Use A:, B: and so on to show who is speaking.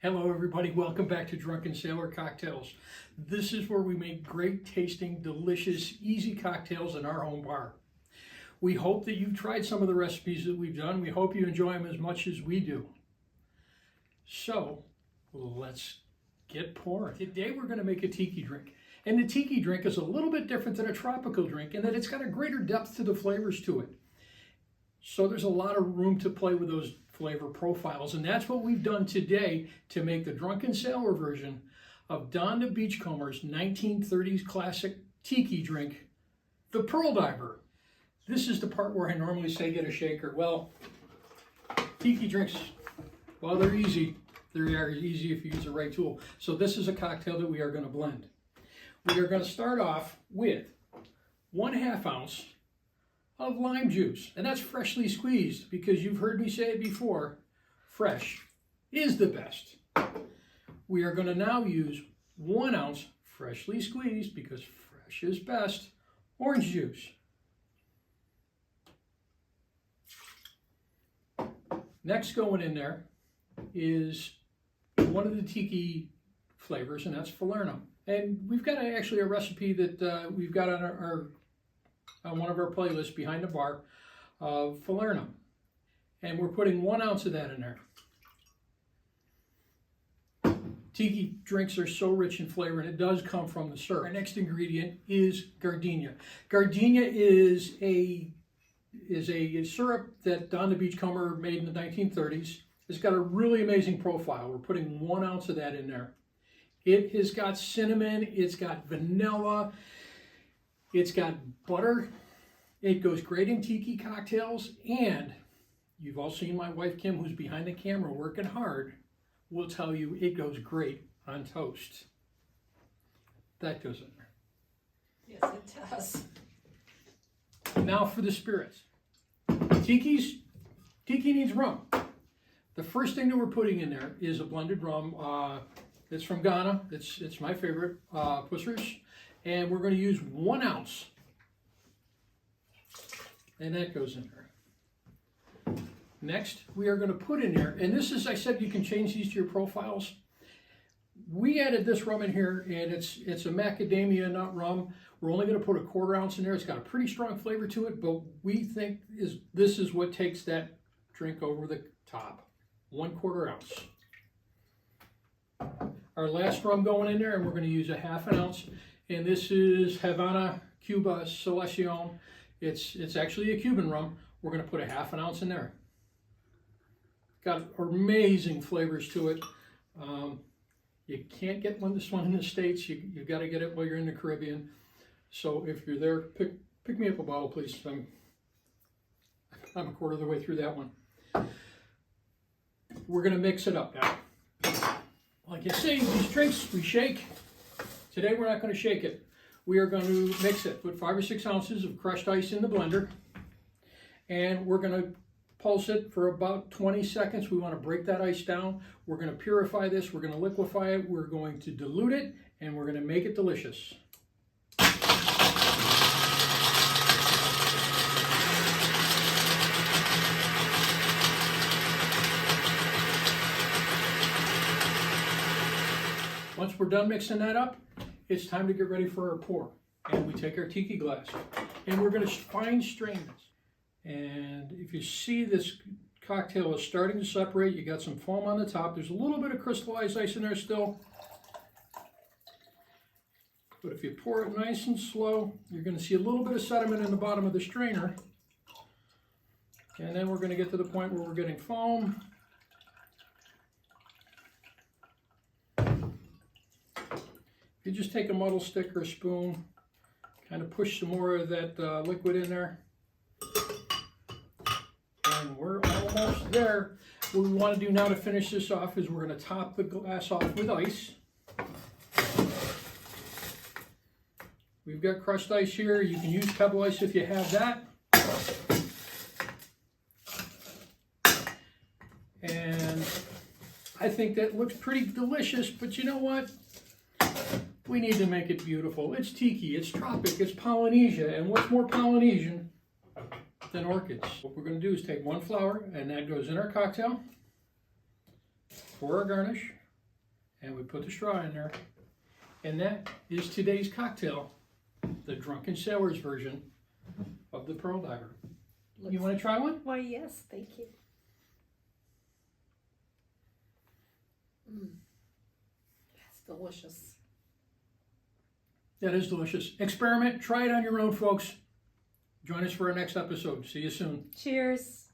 A: Hello everybody, welcome back to Drunken Sailor Cocktails. This is where we make great tasting, delicious, easy cocktails in our home bar. We hope that you've tried some of the recipes that we've done. We hope you enjoy them as much as we do. So, let's get pouring. Today we're going to make a tiki drink. And the tiki drink is a little bit different than a tropical drink in that it's got a greater depth to the flavors to it. So there's a lot of room to play with those flavor profiles, and that's what we've done today to make the Drunken Sailor version of Don the Beachcomber's 1930s classic tiki drink, the Pearl Diver. This is the part where I normally say get a shaker. Well, tiki drinks, well, they're easy. They are easy if you use the right tool. So this is a cocktail that we are going to blend. We are going to start off with 1/2 ounce of lime juice, and that's freshly squeezed because you've heard me say it before, fresh is the best. We are going to now use 1 ounce freshly squeezed, because fresh is best, orange juice. Next going in there is one of the tiki flavors, and that's Falernum. And we've got actually a recipe that we've got on one of our playlists behind the bar of Falernum. And we're putting 1 ounce of that in there. Tiki drinks are so rich in flavor, and it does come from the syrup. Our next ingredient is Gardenia. Gardenia is a syrup that Don the Beachcomber made in the 1930s. It's got a really amazing profile. We're putting 1 ounce of that in there. It has got cinnamon, it's got vanilla, it's got butter. It goes great in tiki cocktails, and you've all seen my wife Kim, who's behind the camera working hard, will tell you it goes great on toast. That goes in there.
B: Yes, it does.
A: Now for the spirits. Tiki needs rum. The first thing that we're putting in there is a blended rum. It's from Ghana. It's my favorite, Pussers. And we're going to use 1 ounce. And that goes in there. Next, we are going to put in there, and this is, I said you can change these to your profiles. We added this rum in here, and it's a macadamia nut rum. We're only going to put a 1/4 ounce in there. It's got a pretty strong flavor to it, but we think this is what takes that drink over the top. 1/4 ounce. Our last rum going in there, and we're going to use a 1/2 ounce. And this is Havana, Cuba, Selecion. It's actually a Cuban rum. We're going to put a 1/2 ounce in there. Got amazing flavors to it. You can't get this one in the States. You've got to get it while you're in the Caribbean. So if you're there, pick me up a bottle, please. I'm a 1/4 of the way through that one. We're going to mix it up now. Like I say, these drinks we shake. Today we're not going to shake it. We are going to mix it. Put 5 or 6 ounces of crushed ice in the blender. And we're going to pulse it for about 20 seconds. We want to break that ice down. We're going to purify this. We're going to liquefy it. We're going to dilute it. And we're going to make it delicious. Once we're done mixing that up, it's time to get ready for our pour. And we take our tiki glass, and we're going to fine strain this. And if you see this cocktail is starting to separate, you got some foam on the top. There's a little bit of crystallized ice in there still. But if you pour it nice and slow, you're going to see a little bit of sediment in the bottom of the strainer. And then we're going to get to the point where we're getting foam. You just take a muddle stick or a spoon, kind of push some more of that liquid in there. And we're almost there. What we want to do now to finish this off is we're going to top the glass off with ice. We've got crushed ice here. You can use pebble ice if you have that. And I think that looks pretty delicious, but you know what? We need to make it beautiful. It's tiki, it's tropic, it's Polynesia, and what's more Polynesian than orchids? What we're going to do is take 1 flower, and that goes in our cocktail. Pour our garnish. and we put the straw in there. And that is today's cocktail, the Drunken Sailor's version of the Pearl Diver. You want to try one?
B: Why, yes, thank you. It's delicious.
A: That is delicious. Experiment, try it on your own, folks. Join us for our next episode. See you soon.
B: Cheers.